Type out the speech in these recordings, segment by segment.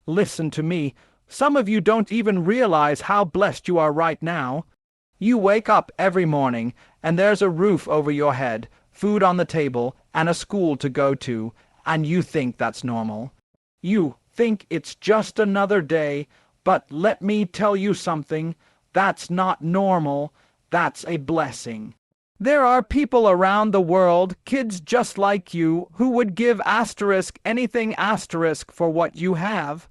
Listen to me. Some of you don't even realize how blessed you are right now. You wake up every morning, and there's a roof over your head, food on the table, and a school to go to, and you think that's normal. You think it's just another day, but let me tell you something. That's not normal. That's a blessing. There are people around the world, kids just like you, who would give anything for what you have.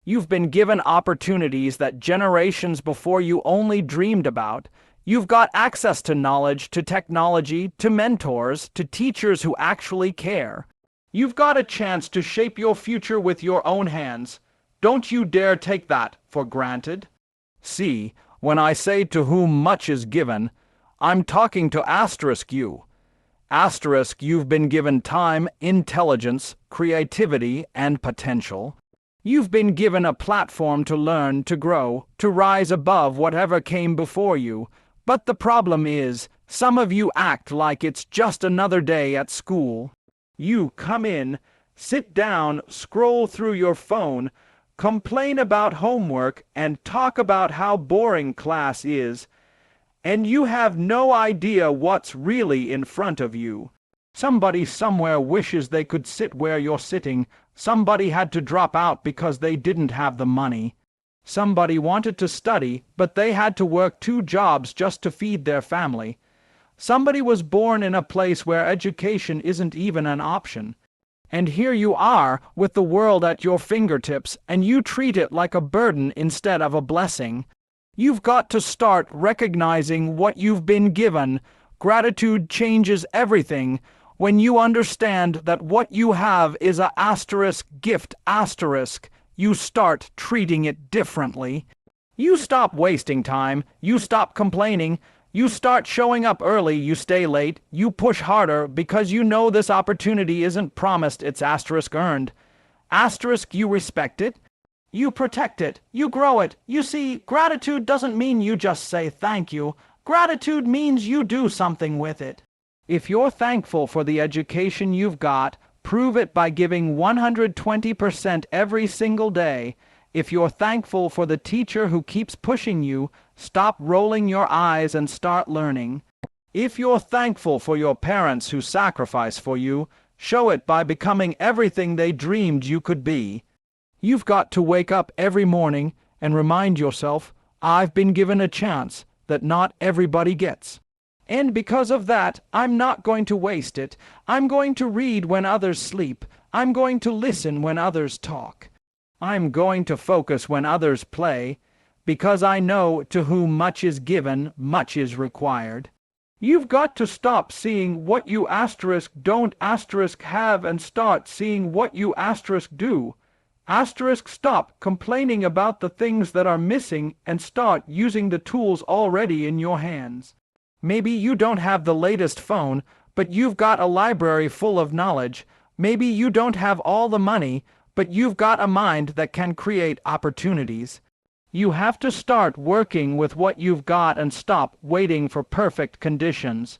You've been given opportunities that generations before you only dreamed about. You've got access to knowledge, to technology, to mentors, to teachers who actually care. You've got a chance to shape your future with your own hands. Don't you dare take that for granted. See, when I say to whom much is given, I'm talking to you. You've been given time, intelligence, creativity, and potential. You've been given a platform to learn, to grow, to rise above whatever came before you. But the problem is, some of you act like it's just another day at school. You come in, sit down, scroll through your phone, complain about homework, and talk about how boring class is, and you have no idea what's really in front of you. Somebody somewhere wishes they could sit where you're sitting. Somebody had to drop out because they didn't have the money. Somebody wanted to study, but they had to work 2 jobs just to feed their family. Somebody was born in a place where education isn't even an option. And here you are, with the world at your fingertips, and you treat it like a burden instead of a blessing. You've got to start recognizing what you've been given. Gratitude changes everything. When you understand that what you have is a gift, you start treating it differently. You stop wasting time. You stop complaining. You start showing up early. You stay late. You push harder because you know this opportunity isn't promised, it's earned. You respect it. You protect it. You grow it. You see, gratitude doesn't mean you just say thank you. Gratitude means you do something with it. If you're thankful for the education you've got, prove it by giving 120% every single day. If you're thankful for the teacher who keeps pushing you, stop rolling your eyes and start learning. If you're thankful for your parents who sacrifice for you, show it by becoming everything they dreamed you could be. You've got to wake up every morning and remind yourself, I've been given a chance that not everybody gets. And because of that, I'm not going to waste it. I'm going to read when others sleep. I'm going to listen when others talk. I'm going to focus when others play, because I know to whom much is given, much is required. You've got to stop seeing what you don't have and start seeing what you do. Stop complaining about the things that are missing and start using the tools already in your hands. Maybe you don't have the latest phone, but you've got a library full of knowledge. Maybe you don't have all the money, but you've got a mind that can create opportunities. You have to start working with what you've got and stop waiting for perfect conditions.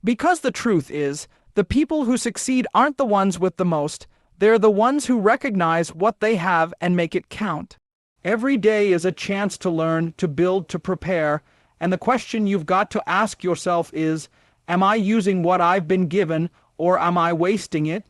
Because the truth is, the people who succeed aren't the ones with the most. They're the ones who recognize what they have and make it count. Every day is a chance to learn, to build, to prepare, and the question you've got to ask yourself is, am I using what I've been given, or am I wasting it?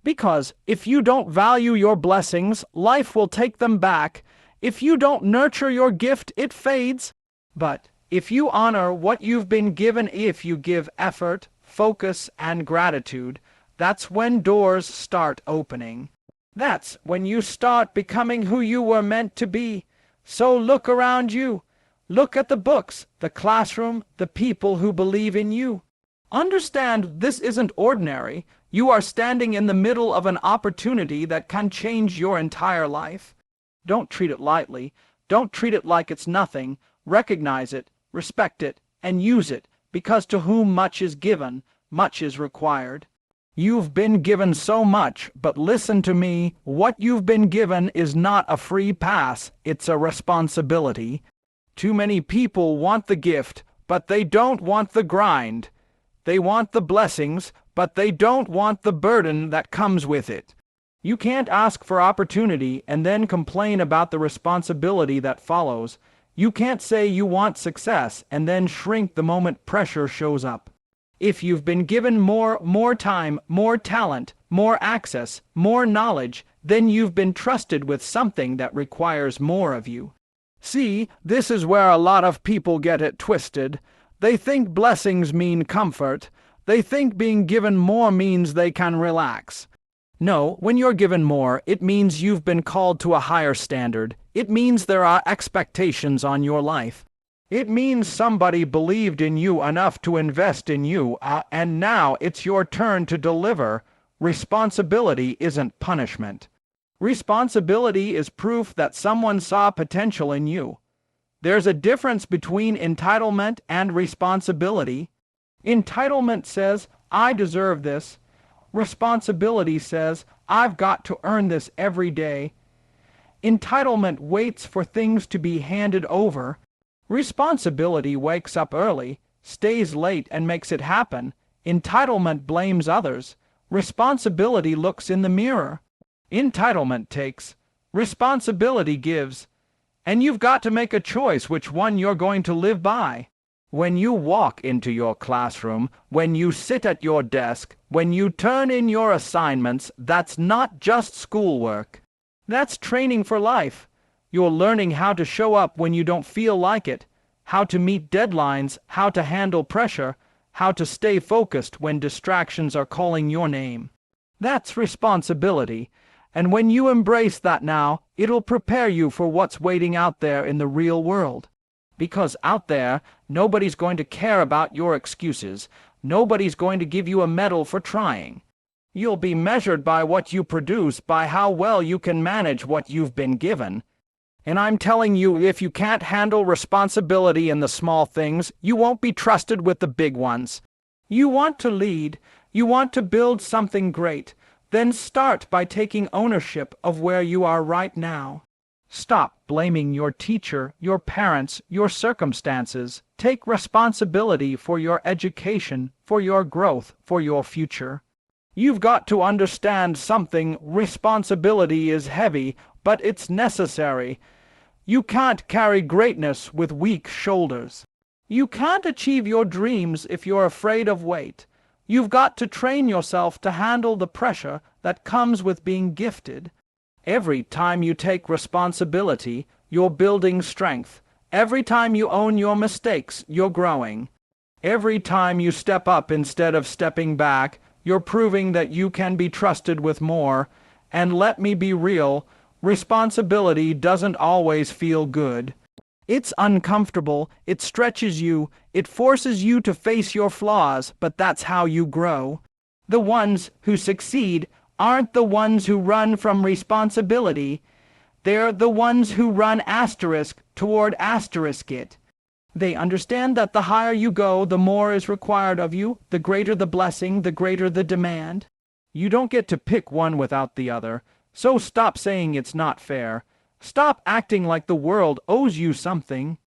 Because if you don't value your blessings, life will take them back. If you don't nurture your gift, it fades. But if you honor what you've been given, if you give effort, focus, and gratitude, that's when doors start opening. That's when you start becoming who you were meant to be. So look around you. Look at the books, the classroom, the people who believe in you. Understand this isn't ordinary. You are standing in the middle of an opportunity that can change your entire life. Don't treat it lightly. Don't treat it like it's nothing. Recognize it, respect it, and use it, because to whom much is given, much is required. You've been given so much, but listen to me. What you've been given is not a free pass. It's a responsibility. Too many people want the gift, but they don't want the grind. They want the blessings, but they don't want the burden that comes with it. You can't ask for opportunity and then complain about the responsibility that follows. You can't say you want success and then shrink the moment pressure shows up. If you've been given more time, more talent, more access, more knowledge, then you've been trusted with something that requires more of you. See, this is where a lot of people get it twisted. They think blessings mean comfort. They think being given more means they can relax. No, when you're given more, it means you've been called to a higher standard. It means there are expectations on your life. It means somebody believed in you enough to invest in you, and now it's your turn to deliver. Responsibility isn't punishment. Responsibility is proof that someone saw potential in you. There's a difference between entitlement and responsibility. Entitlement says, I deserve this. Responsibility says, I've got to earn this every day. Entitlement waits for things to be handed over. Responsibility wakes up early, stays late, and makes it happen. Entitlement blames others. Responsibility looks in the mirror. Entitlement takes. Responsibility gives. And you've got to make a choice which one you're going to live by. When you walk into your classroom, when you sit at your desk, when you turn in your assignments, that's not just schoolwork. That's training for life. You're learning how to show up when you don't feel like it, how to meet deadlines, how to handle pressure, how to stay focused when distractions are calling your name. That's responsibility. And when you embrace that now, it'll prepare you for what's waiting out there in the real world. Because out there, nobody's going to care about your excuses. Nobody's going to give you a medal for trying. You'll be measured by what you produce, by how well you can manage what you've been given. And I'm telling you, if you can't handle responsibility in the small things, you won't be trusted with the big ones. You want to lead. You want to build something great. Then start by taking ownership of where you are right now. Stop blaming your teacher, your parents, your circumstances. Take responsibility for your education, for your growth, for your future. You've got to understand something. Responsibility is heavy, but it's necessary. You can't carry greatness with weak shoulders. You can't achieve your dreams if you're afraid of weight. You've got to train yourself to handle the pressure that comes with being gifted. Every time you take responsibility, you're building strength. Every time you own your mistakes, you're growing. Every time you step up instead of stepping back, you're proving that you can be trusted with more. And let me be real, responsibility doesn't always feel good. It's uncomfortable, it stretches you, it forces you to face your flaws, but that's how you grow. The ones who succeed aren't the ones who run from responsibility. They're the ones who run asterisk toward asterisk it. They understand that the higher you go, the more is required of you, the greater the blessing, the greater the demand. You don't get to pick one without the other, so stop saying it's not fair. Stop acting like the world owes you something.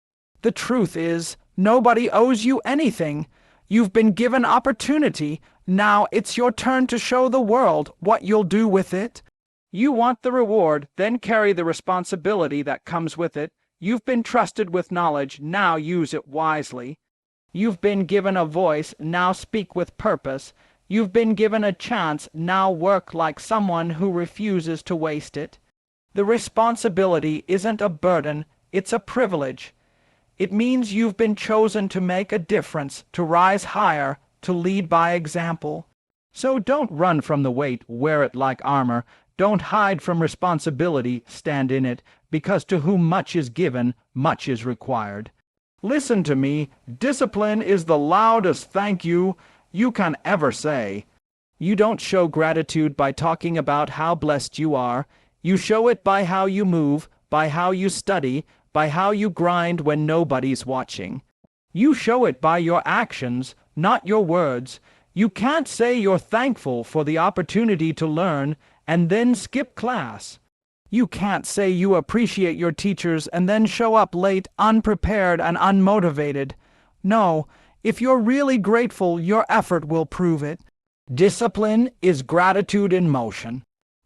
The truth is, nobody owes you anything. You've been given opportunity. Now it's your turn to show the world what you'll do with it. You want the reward, then carry the responsibility that comes with it. You've been trusted with knowledge, now use it wisely. You've been given a voice, now speak with purpose. You've been given a chance, now work like someone who refuses to waste it. The responsibility isn't a burden, it's a privilege. It means you've been chosen to make a difference, to rise higher, to lead by example. So don't run from the weight, wear it like armor. Don't hide from responsibility, stand in it, because to whom much is given, much is required. Listen to me, discipline is the loudest thank you can ever say. You don't show gratitude by talking about how blessed you are. You show it by how you move, by how you study, by how you grind when nobody's watching. You show it by your actions, not your words. You can't say you're thankful for the opportunity to learn and then skip class. You can't say you appreciate your teachers and then show up late, unprepared and unmotivated. No, if you're really grateful, your effort will prove it. Discipline is gratitude in motion.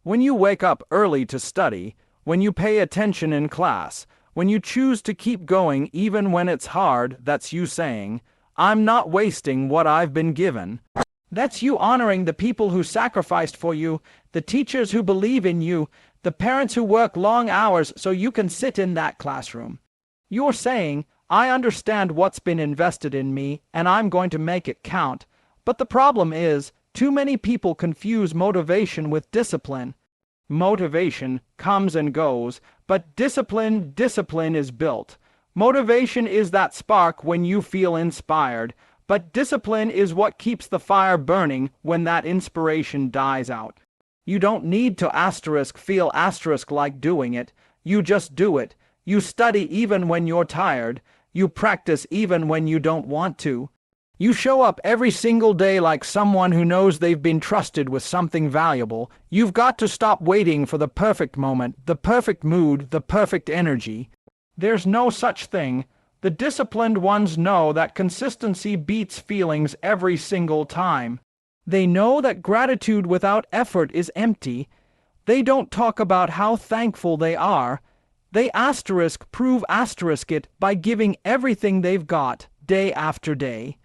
When you wake up early to study, when you pay attention in class, when you choose to keep going even when it's hard, that's you saying, I'm not wasting what I've been given. That's you honoring the people who sacrificed for you, the teachers who believe in you, the parents who work long hours so you can sit in that classroom. You're saying, I understand what's been invested in me, and I'm going to make it count. But the problem is, too many people confuse motivation with discipline. Motivation comes and goes, but discipline is built. Motivation is that spark when you feel inspired, but discipline is what keeps the fire burning when that inspiration dies out. You don't need to feel like doing it. You just do it. You study even when you're tired. You practice even when you don't want to. You show up every single day like someone who knows they've been trusted with something valuable. You've got to stop waiting for the perfect moment, the perfect mood, the perfect energy. There's no such thing. The disciplined ones know that consistency beats feelings every single time. They know that gratitude without effort is empty. They don't talk about how thankful they are. They prove it by giving everything they've got, day after day.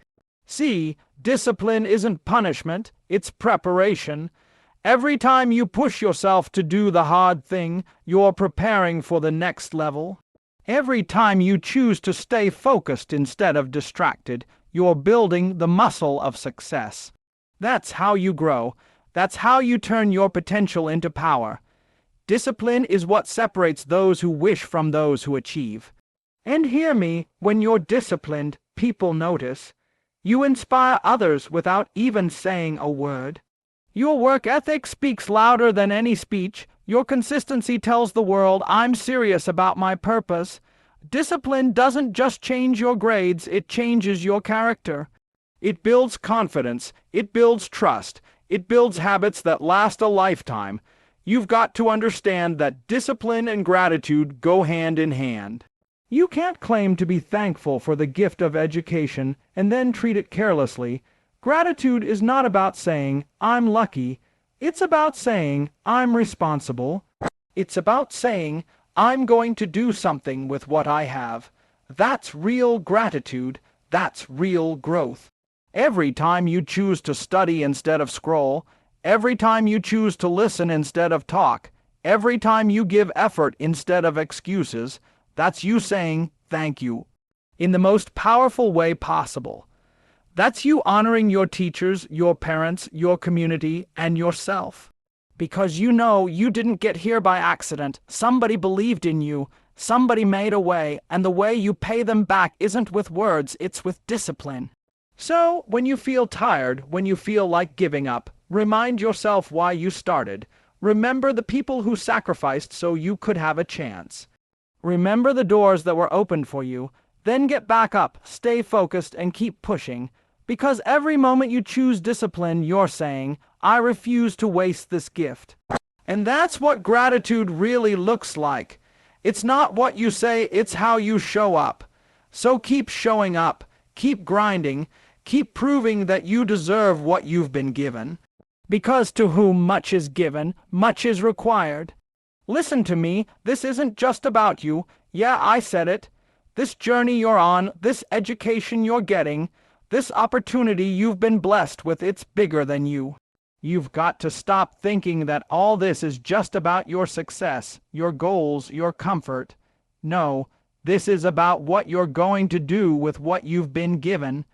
See, discipline isn't punishment, it's preparation. Every time you push yourself to do the hard thing, you're preparing for the next level. Every time you choose to stay focused instead of distracted, you're building the muscle of success. That's how you grow. That's how you turn your potential into power. Discipline is what separates those who wish from those who achieve. And hear me, when you're disciplined, people notice. You inspire others without even saying a word. Your work ethic speaks louder than any speech. Your consistency tells the world, I'm serious about my purpose. Discipline doesn't just change your grades, it changes your character. It builds confidence, it builds trust, it builds habits that last a lifetime. You've got to understand that discipline and gratitude go hand in hand. You can't claim to be thankful for the gift of education and then treat it carelessly. Gratitude is not about saying, I'm lucky. It's about saying, I'm responsible. It's about saying, I'm going to do something with what I have. That's real gratitude. That's real growth. Every time you choose to study instead of scroll, every time you choose to listen instead of talk, every time you give effort instead of excuses, that's you saying thank you in the most powerful way possible. That's you honoring your teachers, your parents, your community, and yourself. Because you know you didn't get here by accident. Somebody believed in you. Somebody made a way, and the way you pay them back isn't with words, it's with discipline. So, when you feel tired, when you feel like giving up, remind yourself why you started. Remember the people who sacrificed so you could have a chance. Remember the doors that were opened for you. Then get back up, stay focused, and keep pushing. Because every moment you choose discipline, you're saying, I refuse to waste this gift. And that's what gratitude really looks like. It's not what you say, it's how you show up. So keep showing up, keep grinding, keep proving that you deserve what you've been given. Because to whom much is given, much is required. Listen to me, this isn't just about you. Yeah, I said it. This journey you're on, this education you're getting, this opportunity you've been blessed with, it's bigger than you. You've got to stop thinking that all this is just about your success, your goals, your comfort. No, this is about what you're going to do with what you've been given.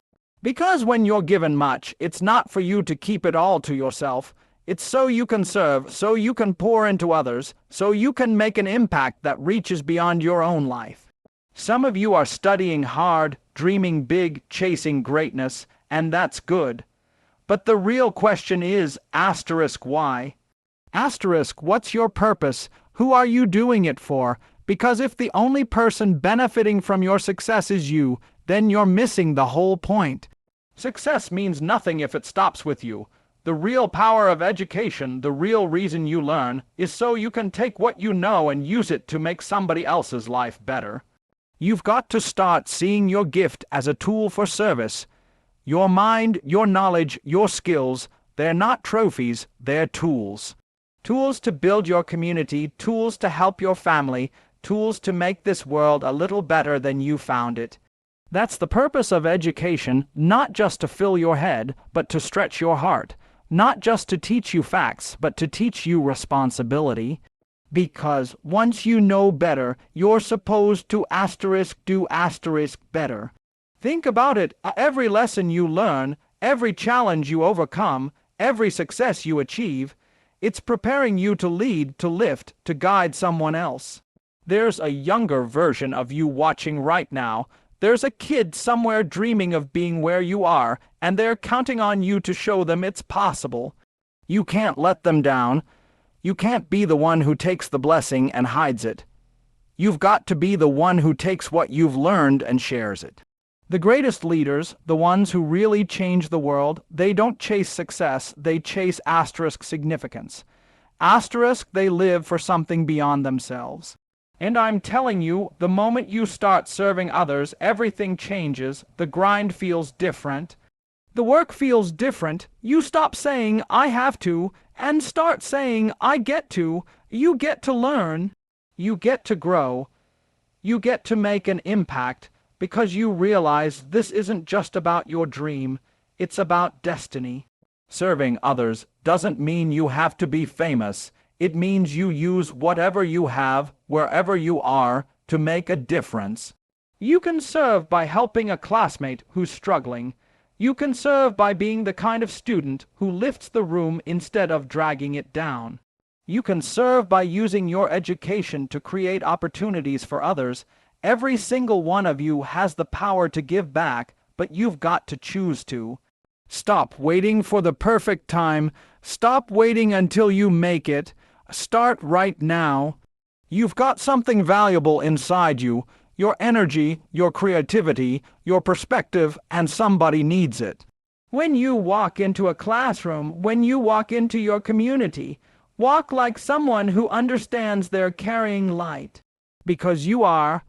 Because when you're given much, it's not for you to keep it all to yourself. It's so you can serve, so you can pour into others, so you can make an impact that reaches beyond your own life. Some of you are studying hard, dreaming big, chasing greatness, and that's good. But the real question is, why? What's your purpose? Who are you doing it for? Because if the only person benefiting from your success is you, then you're missing the whole point. Success means nothing if it stops with you. The real power of education, the real reason you learn, is so you can take what you know and use it to make somebody else's life better. You've got to start seeing your gift as a tool for service. Your mind, your knowledge, your skills, they're not trophies, they're tools. Tools to build your community, tools to help your family, tools to make this world a little better than you found it. That's the purpose of education, not just to fill your head, but to stretch your heart. Not just to teach you facts, but to teach you responsibility. Because once you know better, you're supposed to do better. Think about it. Every lesson you learn, every challenge you overcome, every success you achieve, it's preparing you to lead, to lift, to guide someone else. There's a younger version of you watching right now. There's a kid somewhere dreaming of being where you are, and they're counting on you to show them it's possible. You can't let them down. You can't be the one who takes the blessing and hides it. You've got to be the one who takes what you've learned and shares it. The greatest leaders, the ones who really change the world, they don't chase success, they chase significance. They live for something beyond themselves. And I'm telling you, the moment you start serving others, everything changes, the grind feels different. The work feels different. You stop saying, I have to, and start saying, I get to. You get to learn. You get to grow. You get to make an impact, because you realize this isn't just about your dream, it's about destiny. Serving others doesn't mean you have to be famous. It means you use whatever you have, wherever you are, to make a difference. You can serve by helping a classmate who's struggling. You can serve by being the kind of student who lifts the room instead of dragging it down. You can serve by using your education to create opportunities for others. Every single one of you has the power to give back, but you've got to choose to. Stop waiting for the perfect time. Stop waiting until you make it. Start right now. You've got something valuable inside you, your energy, your creativity, your perspective, and somebody needs it. When you walk into a classroom, when you walk into your community, walk like someone who understands they're carrying light. Because you're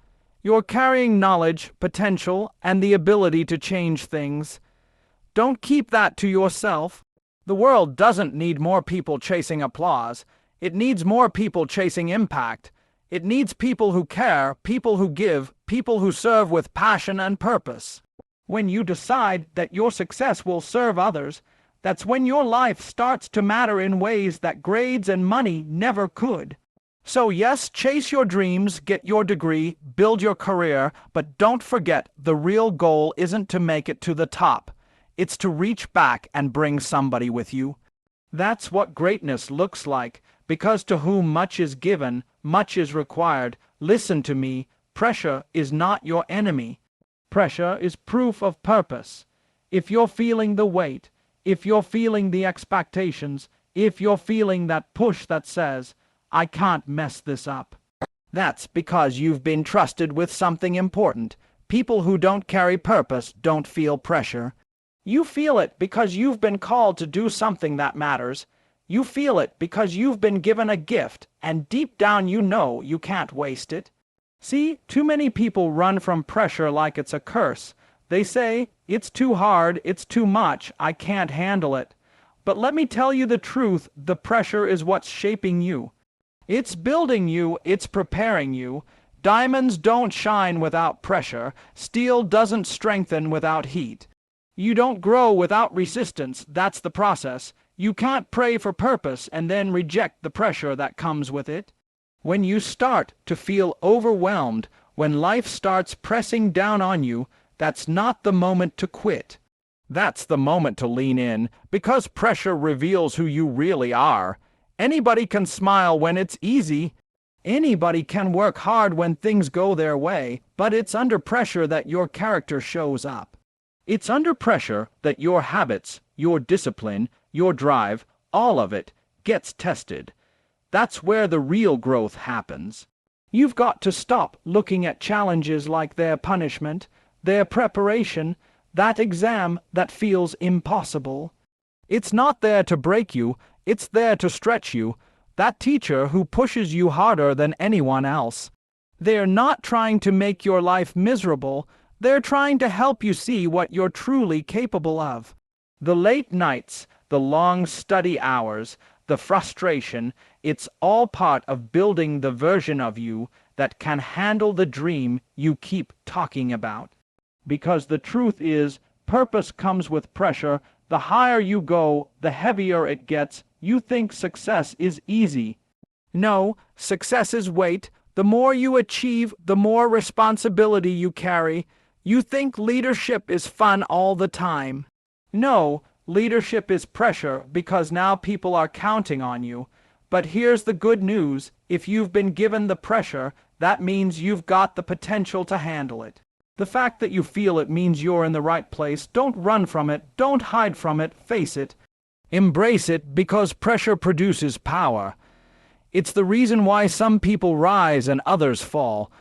carrying knowledge, potential, and the ability to change things. Don't keep that to yourself. The world doesn't need more people chasing applause. It needs more people chasing impact. It needs people who care, people who give, people who serve with passion and purpose. When you decide that your success will serve others, that's when your life starts to matter in ways that grades and money never could. So yes, chase your dreams, get your degree, build your career, but don't forget the real goal isn't to make it to the top. It's to reach back and bring somebody with you. That's what greatness looks like. Because to whom much is given, much is required. Listen to me, pressure is not your enemy. Pressure is proof of purpose. If you're feeling the weight, if you're feeling the expectations, if you're feeling that push that says, I can't mess this up, that's because you've been trusted with something important. People who don't carry purpose don't feel pressure. You feel it because you've been called to do something that matters. You feel it because you've been given a gift, and deep down you know you can't waste it. See, too many people run from pressure like it's a curse. They say, it's too hard, it's too much, I can't handle it. But let me tell you the truth, the pressure is what's shaping you. It's building you, it's preparing you. Diamonds don't shine without pressure. Steel doesn't strengthen without heat. You don't grow without resistance, that's the process. You can't pray for purpose and then reject the pressure that comes with it. When you start to feel overwhelmed, when life starts pressing down on you, that's not the moment to quit. That's the moment to lean in, because pressure reveals who you really are. Anybody can smile when it's easy. Anybody can work hard when things go their way, but it's under pressure that your character shows up. It's under pressure that your habits, your discipline, your drive, all of it, gets tested. That's where the real growth happens. You've got to stop looking at challenges like their punishment, their preparation, that exam that feels impossible. It's not there to break you, it's there to stretch you, that teacher who pushes you harder than anyone else. They're not trying to make your life miserable, they're trying to help you see what you're truly capable of. The late nights, the long study hours, the frustration. It's all part of building the version of you that can handle the dream you keep talking about. Because the truth is, purpose comes with pressure. The higher you go, the heavier it gets. You think success is easy. No, success is weight. The more you achieve, the more responsibility you carry. You think leadership is fun all the time. No, leadership is pressure because now people are counting on you. But here's the good news. If you've been given the pressure, that means you've got the potential to handle it. The fact that you feel it means you're in the right place. Don't run from it. Don't hide from it. Face it. Embrace it, because pressure produces power. It's the reason why some people rise and others fall.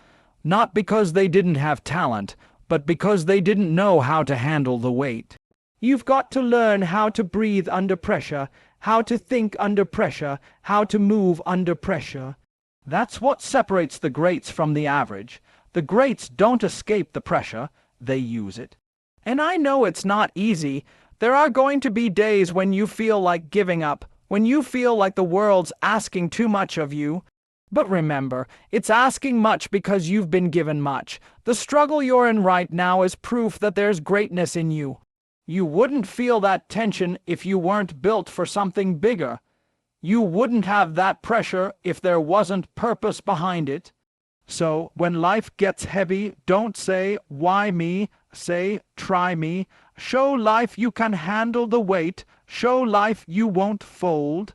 Not because they didn't have talent, but because they didn't know how to handle the weight. You've got to learn how to breathe under pressure, how to think under pressure, how to move under pressure. That's what separates the greats from the average. The greats don't escape the pressure, they use it. And I know it's not easy. There are going to be days when you feel like giving up, when you feel like the world's asking too much of you. But remember, it's asking much because you've been given much. The struggle you're in right now is proof that there's greatness in you. You wouldn't feel that tension if you weren't built for something bigger. You wouldn't have that pressure if there wasn't purpose behind it. So, when life gets heavy, don't say, "Why me?" Say, "Try me." Show life you can handle the weight. Show life you won't fold.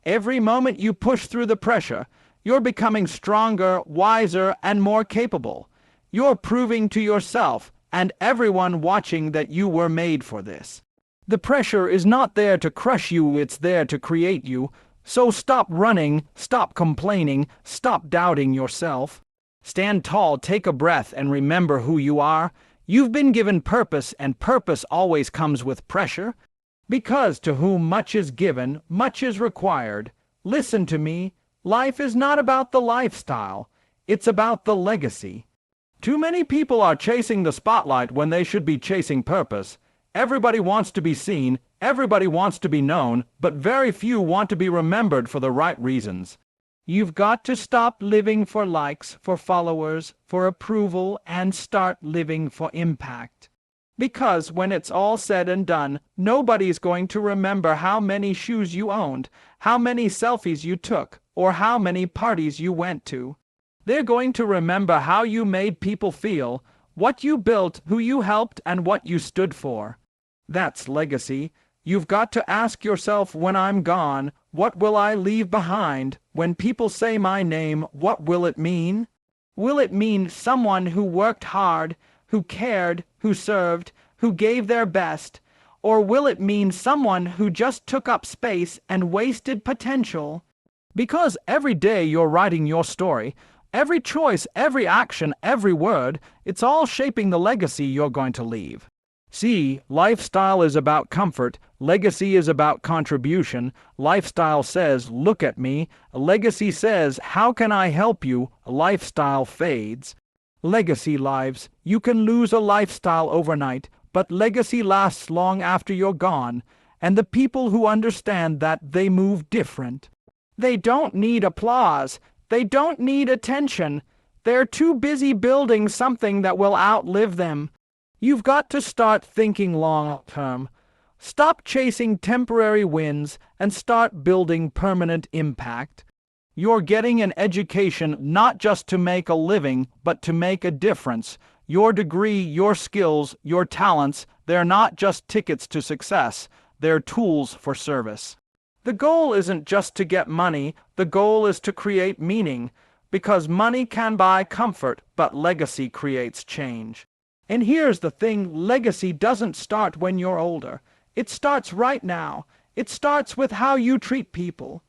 Every moment you push through the pressure, you're becoming stronger, wiser, and more capable. You're proving to yourself and everyone watching that you were made for this. The pressure is not there to crush you, it's there to create you. So stop running, stop complaining, stop doubting yourself. Stand tall, take a breath, and remember who you are. You've been given purpose, and purpose always comes with pressure. Because to whom much is given, much is required. Listen to me. Life is not about the lifestyle. It's about the legacy. Too many people are chasing the spotlight when they should be chasing purpose. Everybody wants to be seen, everybody wants to be known, but very few want to be remembered for the right reasons. You've got to stop living for likes, for followers, for approval, and start living for impact. Because when it's all said and done, nobody's going to remember how many shoes you owned, how many selfies you took, or how many parties you went to. They're going to remember how you made people feel, what you built, who you helped, and what you stood for. That's legacy. You've got to ask yourself, when I'm gone, what will I leave behind? When people say my name, what will it mean? Will it mean someone who worked hard, who cared, who served, who gave their best? Or will it mean someone who just took up space and wasted potential? Because every day you're writing your story, every choice, every action, every word, it's all shaping the legacy you're going to leave. See, lifestyle is about comfort, legacy is about contribution. Lifestyle says, "Look at me." Legacy says, "How can I help you?" Lifestyle fades. Legacy lives. You can lose a lifestyle overnight, but legacy lasts long after you're gone, and the people who understand that, they move different. They don't need applause. They don't need attention. They're too busy building something that will outlive them. You've got to start thinking long-term. Stop chasing temporary wins and start building permanent impact. You're getting an education not just to make a living, but to make a difference. Your degree, your skills, your talents, they're not just tickets to success. They're tools for service. The goal isn't just to get money. The goal is to create meaning. Because money can buy comfort, but legacy creates change. And here's the thing, legacy doesn't start when you're older. It starts right now. It starts with how you treat people.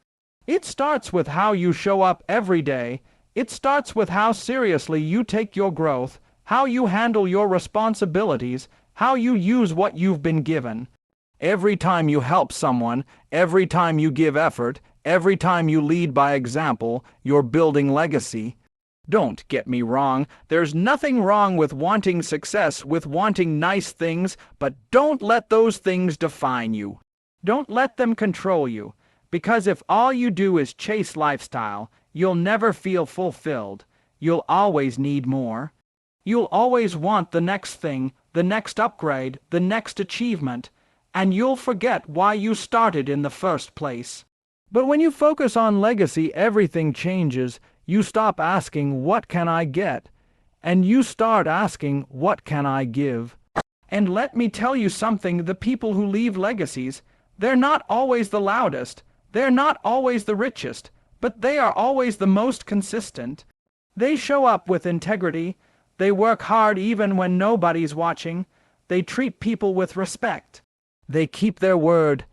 It starts with how you show up every day. It starts with how seriously you take your growth, how you handle your responsibilities, how you use what you've been given. Every time you help someone, every time you give effort, every time you lead by example, you're building legacy. Don't get me wrong, there's nothing wrong with wanting success, with wanting nice things, but don't let those things define you. Don't let them control you, Because if all you do is chase lifestyle, you'll never feel fulfilled. You'll always need more. You'll always want the next thing, the next upgrade, the next achievement, and you'll forget why you started in the first place. But when you focus on legacy, everything changes. You stop asking, what can I get? And you start asking, what can I give? And let me tell you something, the people who leave legacies, they're not always the loudest, they're not always the richest, but they are always the most consistent. They show up with integrity, they work hard even when nobody's watching, they treat people with respect, they keep their word,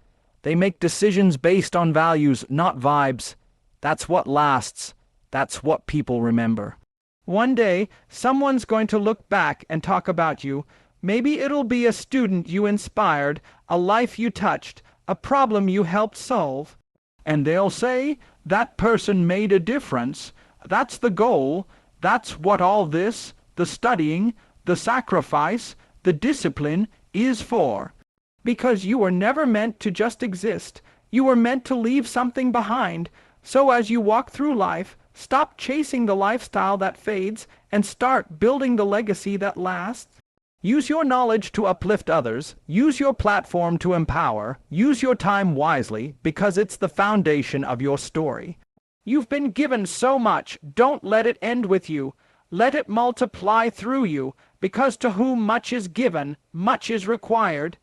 they make decisions based on values, not vibes. That's what lasts, that's what people remember. One day, someone's going to look back and talk about you. Maybe it'll be a student you inspired, a life you touched, a problem you helped solve. And they'll say, that person made a difference. That's the goal. That's what all this, the studying, the sacrifice, the discipline, is for. Because you were never meant to just exist. You were meant to leave something behind. So as you walk through life, stop chasing the lifestyle that fades and start building the legacy that lasts. Use your knowledge to uplift others. Use your platform to empower. Use your time wisely because it's the foundation of your story. You've been given so much. Don't let it end with you. Let it multiply through you, because to whom much is given, much is required.